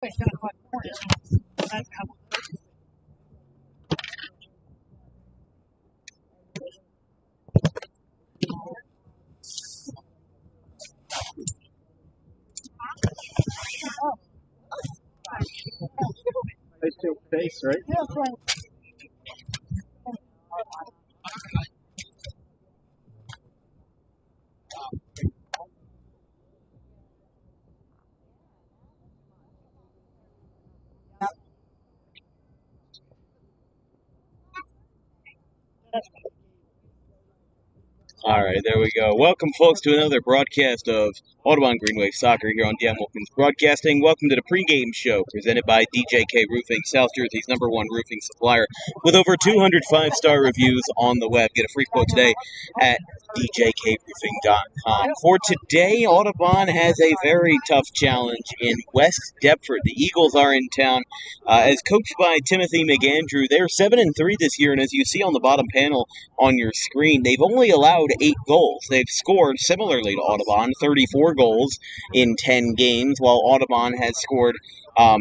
Nice face, right? All right, there we go. Welcome, folks, to another broadcast of Audubon Green Wave Soccer here on Dan Wilkins Broadcasting. Welcome to the pregame show presented by DJK Roofing, South Jersey's #1 roofing supplier, with over 200 5-star reviews on the web. Get a free quote today at djkroofing.com. For today, Audubon has a very tough challenge in West Deptford. The Eagles are in town, as coached by Timothy McAndrew. They're 7-3 this year, and as you see on the bottom panel on your screen, they've only allowed 8 goals. They've scored, similarly to Audubon, 34 goals in 10 games, while Audubon has scored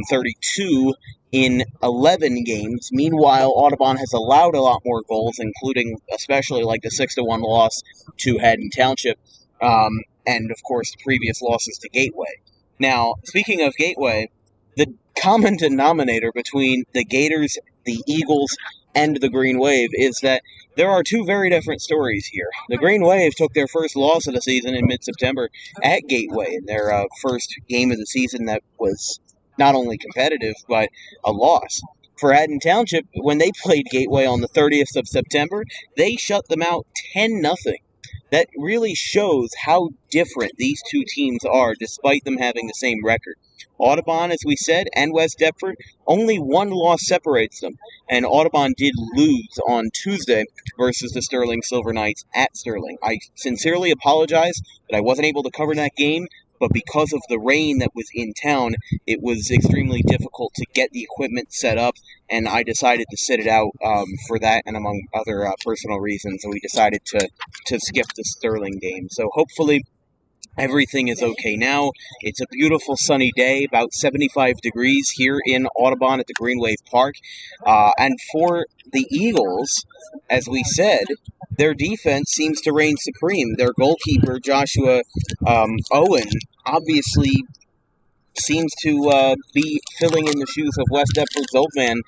32 in 11 games. Meanwhile, Audubon has allowed a lot more goals, including especially like the 6-1 loss to Haddon Township, and of course the previous losses to Gateway. Now, speaking of Gateway, the common denominator between the Gators, the Eagles, and the Green Wave is that there are two very different stories here. The Green Wave took their first loss of the season in mid-September at Gateway in their first game of the season that was not only competitive, but a loss. For Haddon Township, when they played Gateway on the 30th of September, they shut them out 10-0. That really shows how different these two teams are, despite them having the same record. Audubon, as we said, and West Deptford, only one loss separates them, and Audubon did lose on Tuesday versus the Sterling Silver Knights at Sterling. I sincerely apologize that I wasn't able to cover that game, but because of the rain that was in town, it was extremely difficult to get the equipment set up, and I decided to sit it out for that, and among other personal reasons, we decided to skip the Sterling game. So hopefully everything is okay now. It's a beautiful sunny day, about 75 degrees here in Audubon at the Green Wave Park. And for the Eagles, as we said, their defense seems to reign supreme. Their goalkeeper, Joshua Owen, obviously seems to be filling in the shoes of West Deptford's old man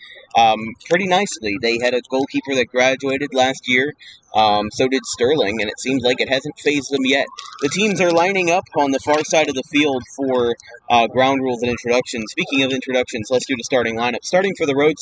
pretty nicely. They had a goalkeeper that graduated last year, so did Sterling, and it seems like it hasn't phased them yet. The teams are lining up on the far side of the field for ground rules and introductions. Speaking of introductions, let's do the starting lineup. Starting for the road.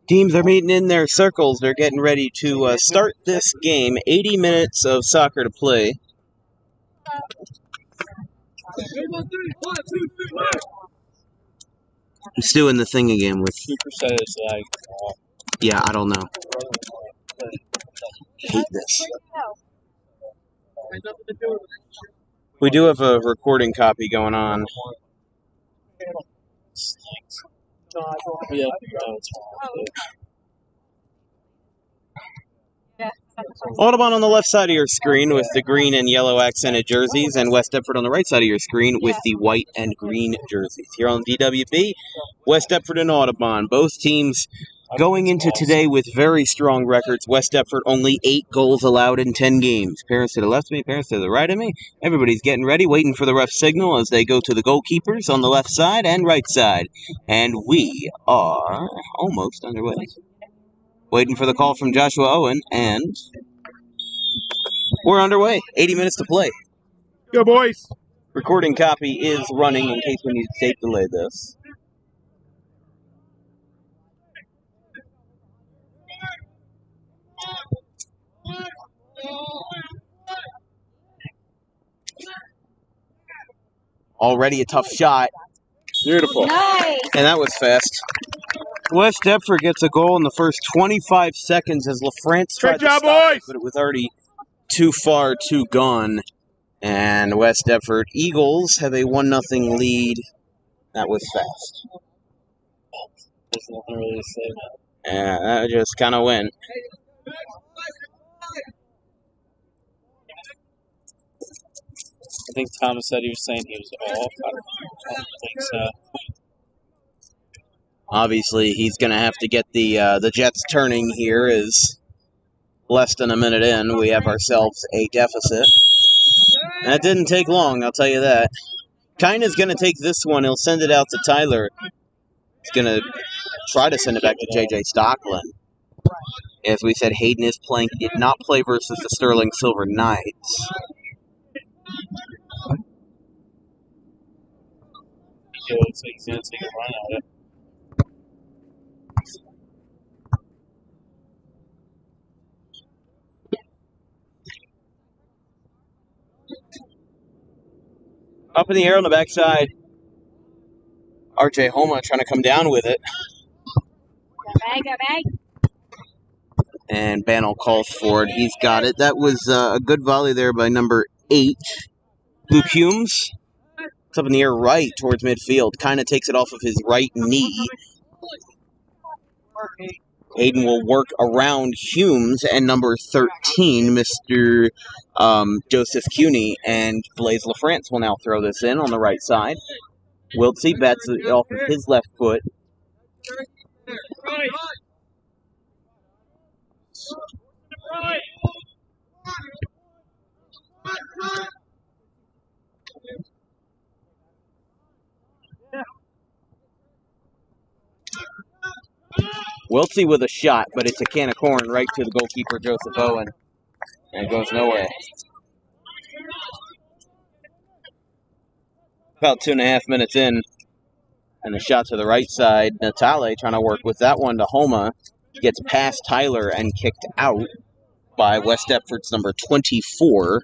Teams are meeting in their circles. They're getting ready to start this game. 80 minutes of soccer to play. He's doing the thing again with... Yeah, I don't know. I hate this. We do have a recording copy going on. Audubon on the left side of your screen with the green and yellow accented jerseys, and West Deptford on the right side of your screen with the white and green jerseys. Here on DWB, West Deptford and Audubon, both teams going into today with very strong records. West Deptford only 8 goals allowed in 10 games. Parents to the left of me, parents to the right of me. Everybody's getting ready, waiting for the ref signal as they go to the goalkeepers on the left side and right side. And we are almost underway. Waiting for the call from Joshua Owen, and we're underway. 80 minutes to play. Go, boys. Recording copy is running in case we need to tape delay this. Already a tough shot. Beautiful. Nice. And that was fast. West Deptford gets a goal in the first 25 seconds as LaFrance tried to stop it, but it was already too far, too gone. And West Deptford Eagles have a 1-0 lead. That was fast. There's nothing really to say about it. Yeah, that just kind of went. I think Thomas said he was saying he was off. I don't think so. Obviously, he's going to have to get the Jets turning here. Is less than a minute in. We have ourselves a deficit. That didn't take long, I'll tell you that. Kina's going to take this one. He'll send it out to Tyler. He's going to try to send it back to J.J. Stockland. As we said, Hayden is playing. He did not play versus the Sterling Silver Knights. It looks like he's going to take a run at it. Up in the air on the backside. RJ Homa trying to come down with it. Go bag. And Bannell calls for it. He's got it. That was a good volley there by number 8. Luke Humes. It's up in the air right towards midfield. Kind of takes it off of his right knee. Hayden will work around Humes and number 13, Mr. Joseph Cuny. And Blaise LaFrance will now throw this in on the right side. Wiltsey bets it off of his left foot. Wiltsey with a shot, but it's a can of corn right to the goalkeeper, Joseph Owen. And it goes nowhere. About 2.5 minutes in. And a shot to the right side. Natale trying to work with that one to Homa. Gets past Tyler and kicked out by West Deptford's number 24.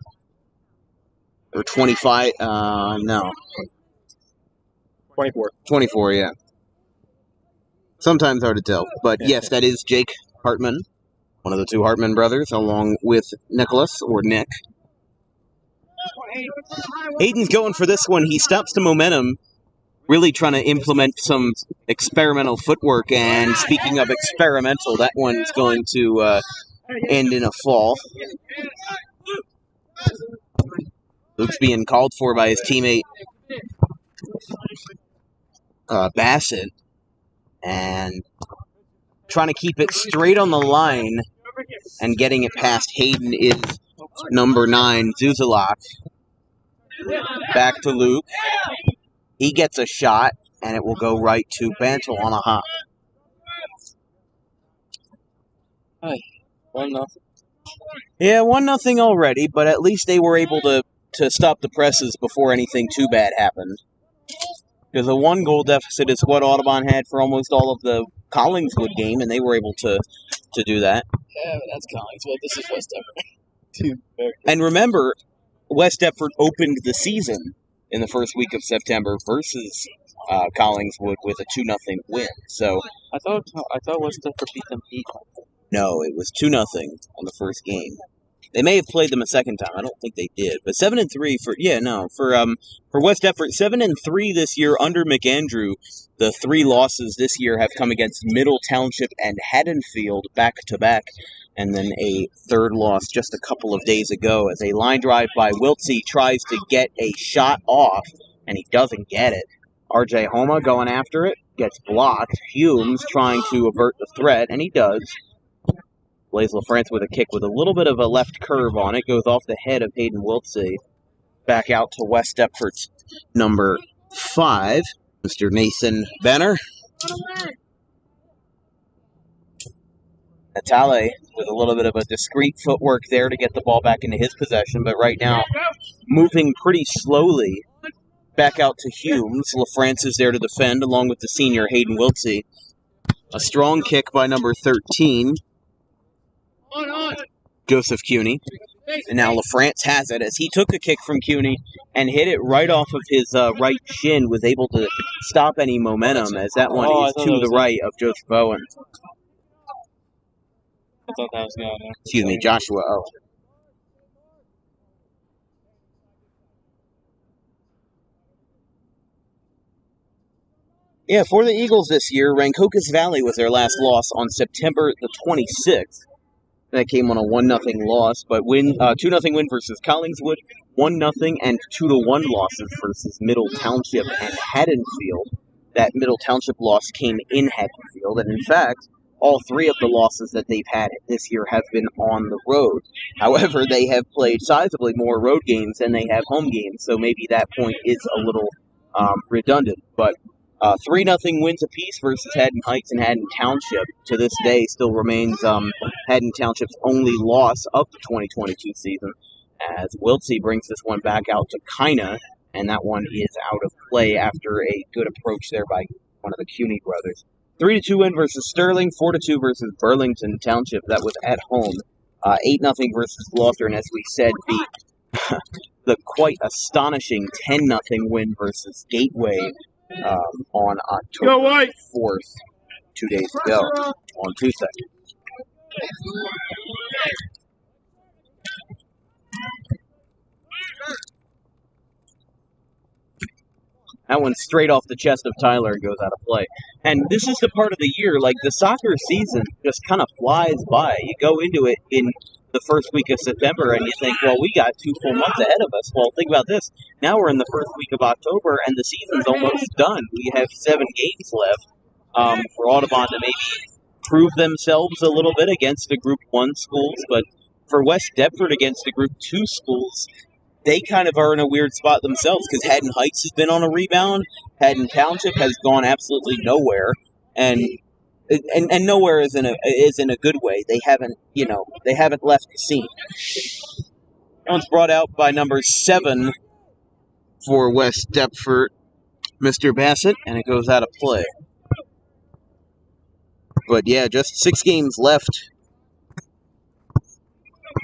Or 25. No. 24. 24, yeah. Sometimes hard to tell. But yes, that is Jake Hartman. One of the two Hartman brothers, along with Nicholas, or Nick. Hayden's going for this one. He stops the momentum. Really trying to implement some experimental footwork. And speaking of experimental, that one's going to end in a fall. Luke's being called for by his teammate Bassett. And trying to keep it straight on the line and getting it past Hayden is number 9, Zuzalak. Back to Luke. He gets a shot, and it will go right to Bantle on a hop. Hi. 1-0. Yeah, 1-0 already, but at least they were able to stop the presses before anything too bad happened. Because a 1-goal deficit is what Audubon had for almost all of the Collingswood game, and they were able to do that. Yeah, but that's Collingswood. This is West Deptford. And remember, West Deptford opened the season in the first week of September versus Collingswood with a 2-0 win. So I thought West Deptford beat them 8. no, it was 2-0 on the first game. They may have played them a second time. I don't think they did. But 7-3 for West Deptford. 7-3 this year under McAndrew. The 3 losses this year have come against Middle Township and Haddonfield back to back, and then a third loss just a couple of days ago as a line drive by Wiltsey tries to get a shot off, and he doesn't get it. RJ Homa going after it, gets blocked. Humes trying to avert the threat, and he does. Blaise LaFrance with a kick with a little bit of a left curve on it. Goes off the head of Hayden Wiltsey. Back out to West Deptford's number 5, Mr. Nathan Benner. Natale with a little bit of a discreet footwork there to get the ball back into his possession, but right now moving pretty slowly back out to Humes. LaFrance is there to defend along with the senior Hayden Wiltsey. A strong kick by number 13, Joseph Cuny. And now LaFrance has it as he took the kick from Cuny and hit it right off of his right shin, was able to stop any momentum as that one is to the right of Joseph Owen. I thought that was going there. Excuse me, Joshua Owen. Yeah, for the Eagles this year, Rancocas Valley was their last loss on September the 26th. That came on a 1-0 loss, but 2-0 win versus Collingswood, 1-0 and 2-1 losses versus Middle Township and Haddonfield. That Middle Township loss came in Haddonfield, and in fact, all three of the losses that they've had this year have been on the road. However, they have played sizably more road games than they have home games, so maybe that point is a little redundant, but 3-0 wins apiece versus Haddon Heights and Haddon Township. To this day, still remains Haddon Township's only loss of the 2022 season, as Wiltsey brings this one back out to Kina, and that one is out of play after a good approach there by one of the Cuny brothers. 3-2 win versus Sterling, 4-2 versus Burlington Township. That was at home. 8-0 versus Gloucester, and as we said, the quite astonishing 10-0 win versus Gateway on October 4th, 2 days ago, on Tuesday. That one straight off the chest of Tyler goes out of play. And this is the part of the year, like the soccer season just kind of flies by. You go into it in the first week of September and you think, well, we got 2 full months ahead of us. Well, think about this. Now we're in the first week of October and the season's almost done. We have 7 games left for Audubon to maybe prove themselves a little bit against the Group 1 schools. But for West Deptford against the Group 2 schools, they kind of are in a weird spot themselves because Haddon Heights has been on a rebound. Haddon Township has gone absolutely nowhere, and nowhere is in a good way. They haven't left the scene. That one's brought out by number 7 for West Deptford, Mr. Bassett, and it goes out of play. But yeah, just 6 games left.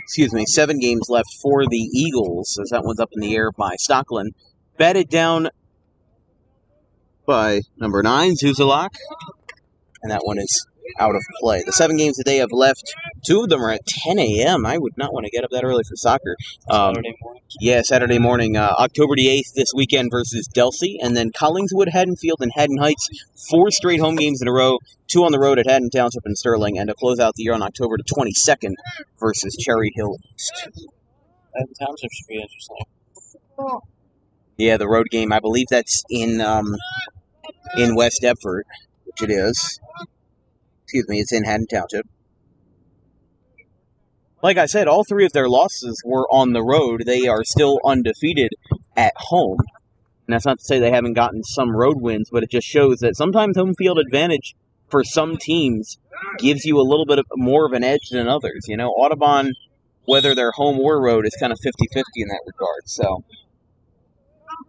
7 games left for the Eagles, as that one's up in the air by Stockland. Batted down by number 9, Zuzalak, and that one is out of play. The 7 games that they have left, 2 of them are at 10 a.m. I would not want to get up that early for soccer. Saturday morning. Yeah, Saturday morning. October the 8th this weekend versus Delsey, and then Collingswood, Haddonfield, and Haddon Heights. 4 straight home games in a row, 2 on the road at Haddon Township and Sterling, and to close out the year on October the 22nd versus Cherry Hill East. Haddon Township should be interesting. Yeah, the road game. I believe that's in West Deptford, which it is. It's in Haddon Township. Like I said, all 3 of their losses were on the road. They are still undefeated at home. And that's not to say they haven't gotten some road wins, but it just shows that sometimes home field advantage for some teams gives you a little bit of more of an edge than others. You know, Audubon, whether they're home or road, is kind of 50-50 in that regard. So,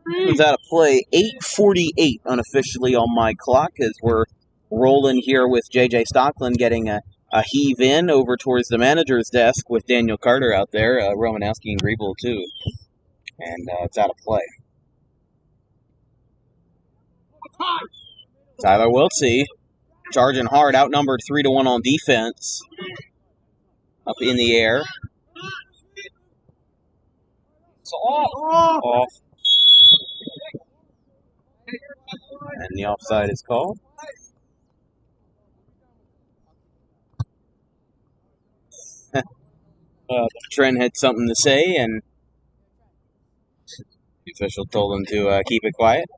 it's out of play. 8:48 unofficially on my clock as we're rolling here with J.J. Stockland getting a heave in over towards the manager's desk with Daniel Carter out there, Romanowski and Griebel too. And it's out of play. Tyler Wiltsey charging hard, outnumbered 3-1 on defense. Up in the air. It's off. And the offside is called. Trent had something to say, and the official told him to keep it quiet.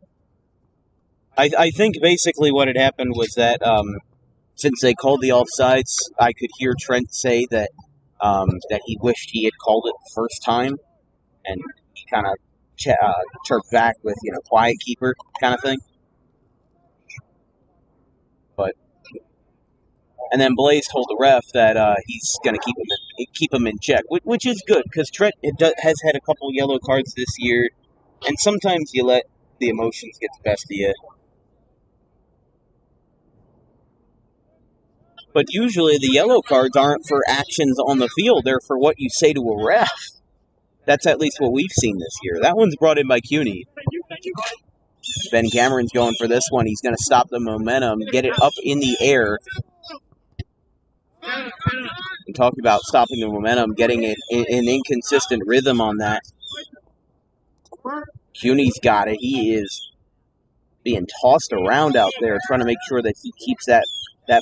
I think basically what had happened was that since they called the offsides, I could hear Trent say that that he wished he had called it the first time, and he kind of chirped back with, quiet keeper kind of thing. But And then Blaze told the ref that he's going to keep him in check, which is good because Trent has had a couple yellow cards this year, and sometimes you let the emotions get the best of you. But usually the yellow cards aren't for actions on the field; they're for what you say to a ref. That's at least what we've seen this year. That one's brought in by CUNY. Ben Cameron's going for this one. He's going to stop the momentum, get it up in the air. And talking about stopping the momentum, getting it in an inconsistent rhythm on that. CUNY's got it. He is being tossed around out there, trying to make sure that he keeps that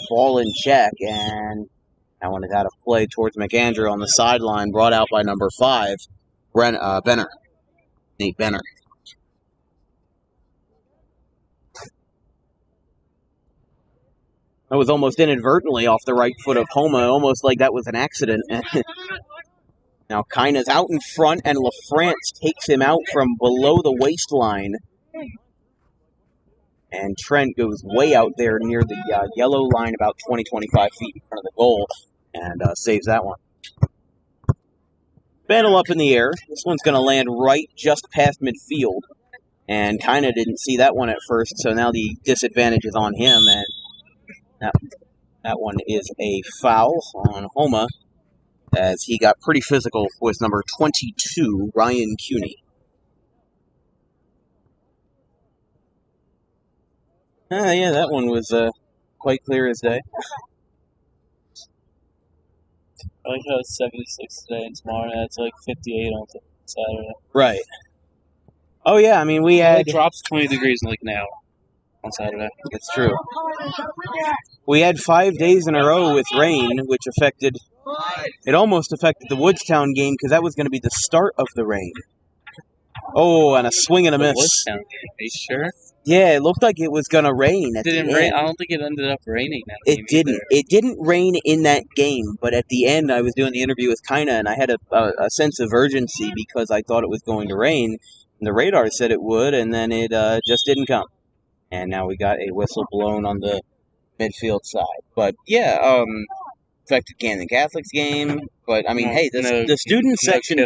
ball in check. And that one is out of play towards McAndrew on the sideline, brought out by number 5, Benner. Nate Benner. That was almost inadvertently off the right foot of Homa, almost like that was an accident. Now Kina's out in front, and LaFrance takes him out from below the waistline. And Trent goes way out there near the yellow line, about 20, 25 feet in front of the goal, and saves that one. Battle up in the air. This one's going to land right just past midfield. And Kina didn't see that one at first, so now the disadvantage is on him, and that one is a foul on Homa, as he got pretty physical with number 22, Ryan CUNY. Yeah, that one was quite clear as day. I like how it's 76 today and tomorrow it's like 58 on Saturday. Right. Oh, yeah, I mean, we had... It drops 20 degrees in like an hour on Saturday. It's true. We had 5 days in a row with rain, which affected... It almost affected the Woodstown game, because that was going to be the start of the rain. Oh, and a swing and a miss. Woodstown game, are you sure? Yeah, it looked like it was going to rain at the end. I don't think it ended up raining that game. It didn't. It didn't rain in that game, but at the end I was doing the interview with Kina, and I had a sense of urgency because I thought it was going to rain. And the radar said it would, and then it just didn't come. And now we got a whistle blown on the midfield side. But, yeah, affected Camden Catholic's game. But, I mean, hey, the student section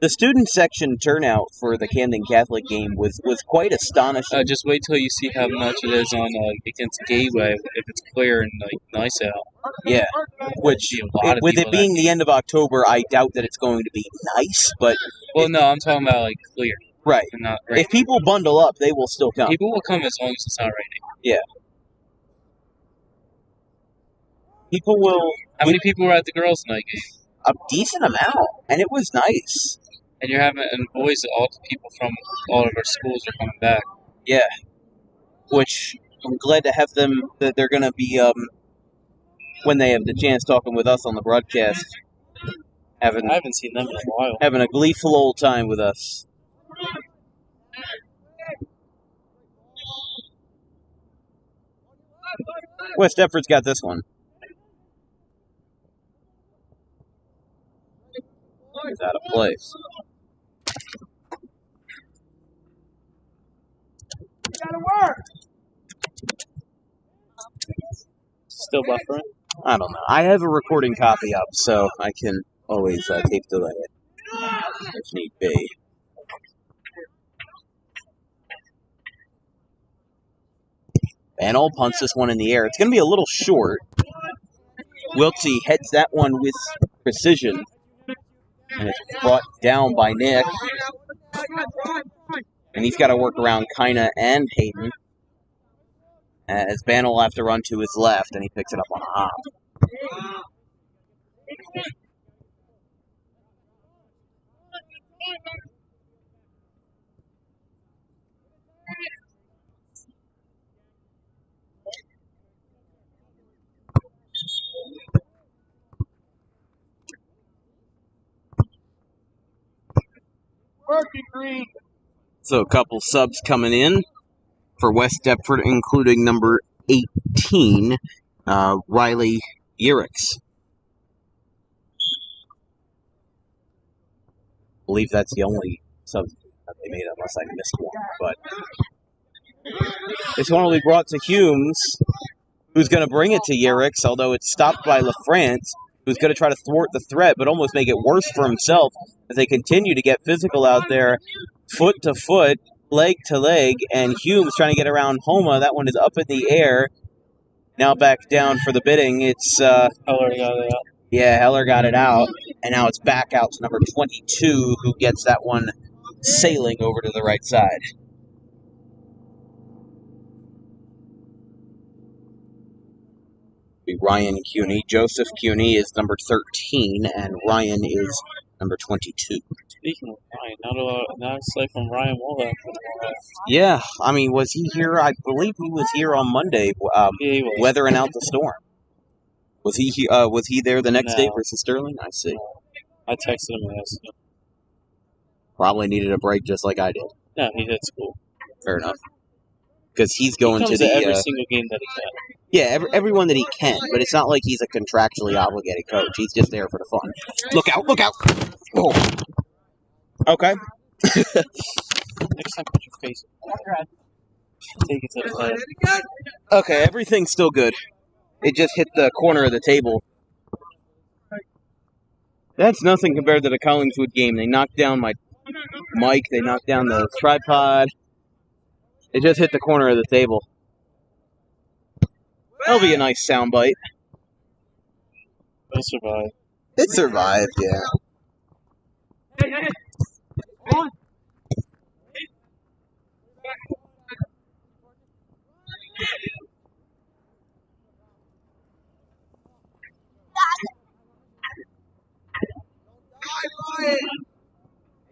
The student section turnout for the Camden Catholic game was quite astonishing. Just wait till you see how much it is on against Gateway if it's clear and nice out. Yeah, which with it being the end of October, I doubt that it's going to be nice. But no, I'm talking about clear. Right. And not raining. If people bundle up, they will still come. People will come as long as it's not raining. Yeah. People will. How many people were at the girls' night game? A decent amount, and it was nice. And you're having, and boys, all the people from all of our schools are coming back. Yeah. Which I'm glad to have them, that they're going to be, when they have the chance talking with us on the broadcast. I haven't seen them in a while. Having a gleeful old time with us. West Deptford's got this one. He's out of place. Gotta work. Still buffering? I don't know. I have a recording copy up, so I can always tape delay it if need be. Van All punts this one in the air. It's going to be a little short. Wiltsey heads that one with precision. And it's brought down by Nick. And he's got to work around Kina and Hayden. As Banner will have to run to his left, and he picks it up on a hop. So a couple subs coming in for West Deptford, including number 18, Riley Yerix. I believe that's the only sub that they made, unless I missed one. But this one will be brought to Humes, who's going to bring it to Yerix, although it's stopped by LaFrance, who's going to try to thwart the threat, but almost make it worse for himself as they continue to get physical out there, foot to foot, leg to leg, and Hume's trying to get around Homa. That one is up in the air. Now back down for the bidding. It's Heller got it out. Yeah, Heller got it out, and now it's back out to number 22, who gets that one sailing over to the right side. Be Ryan Cuney. Joseph Cuney is number 13, and Ryan is number 22. Speaking of Ryan, not a slate from Ryan Wollhead. Yeah, I mean, was he here? I believe he was here on Monday, Yeah, he was. weathering out the storm. Was he there the next day versus Sterling? I see. I texted him and asked him. Probably needed a break just like I did. No, he did school. Fair enough. Because he's going he to the every single game that he can. Yeah, everyone that he can, but it's not like he's a contractually obligated coach. He's just there for the fun. Look out! Look out! Oh. Okay. Next time, put your face. Take it to the head. Okay, everything's still good. It just hit the corner of the table. That's nothing compared to the Collingswood game. They knocked down my mic. They knocked down the tripod. It just hit the corner of the table. That'll be a nice soundbite. It'll survive. It survived, yeah.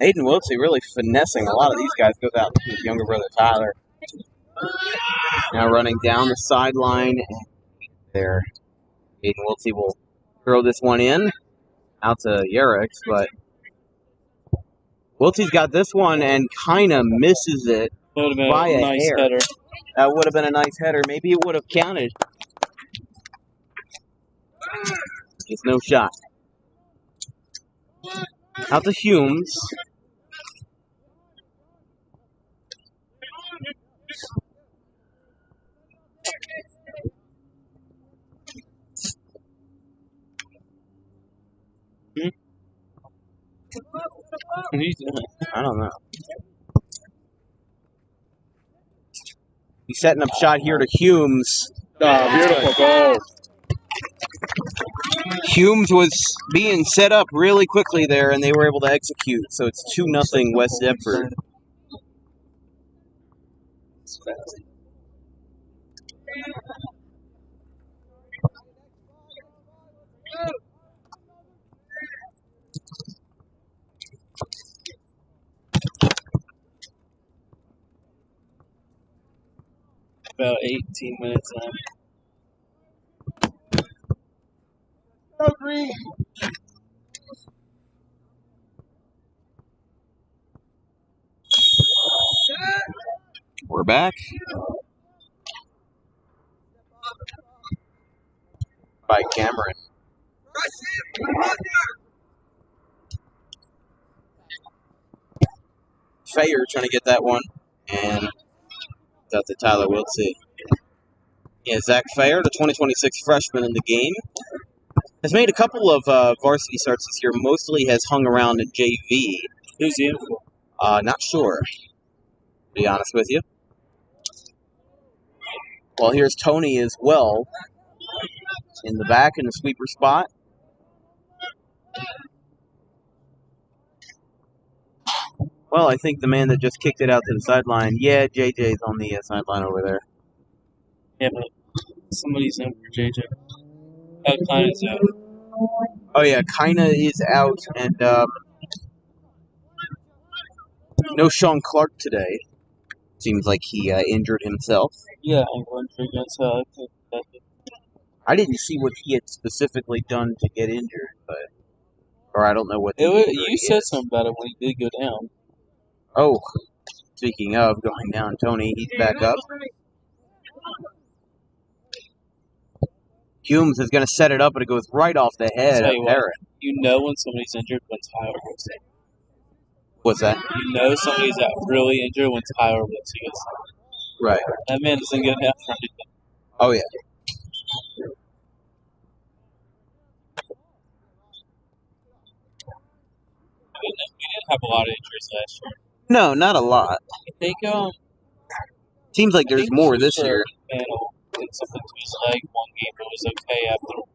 Aiden Wiltsey really finessing a lot of these guys. Goes out to his younger brother Tyler. Now running down the sideline. There. Aiden Wiltsey will throw this one in. Out to Yerix, but Wiltsey's got this one and kind of misses it by a nice hair. header. That would have been a nice header. Maybe it would have counted. Just no shot. Out to Humes. What are you doing? I don't know. He's setting up shot here to Humes. Beautiful goal. Humes was being set up really quickly there, and they were able to execute. So it's 2-0 West Deptford. About 18 minutes on. We're back. By Cameron. Fayer trying to get that one. And got to Tyler Wiltsey. Yeah, Zach Fayer, the 2026 freshman in the game, has made a couple of varsity starts this year. Mostly has hung around in JV. Who's he in for? Not sure, to be honest with you. Well, here's Tony as well. In the back in the sweeper spot. Well, I think the man that just kicked it out to the sideline. Yeah, JJ's on the sideline over there. Yeah, but somebody's in for JJ. Kyna's out. Oh, yeah, Kyna is out, and no Sean Clark today. Seems like he injured himself. Yeah, ankle injury against I didn't see what he had specifically done to get injured, or I don't know what. You said something about it when he did go down. Oh, speaking of going down, Tony, he's back up. Humes is going to set it up, and it goes right off the head of Barrett. You know when somebody's injured when Tyler gets it. What's that? You know somebody's really injured when Tyler gets it. Right. That man doesn't get half right. Oh, yeah. have a lot of injuries last year. No, not a lot. I think Seems like there's more this year. Battle did something to his leg one game, but was okay after.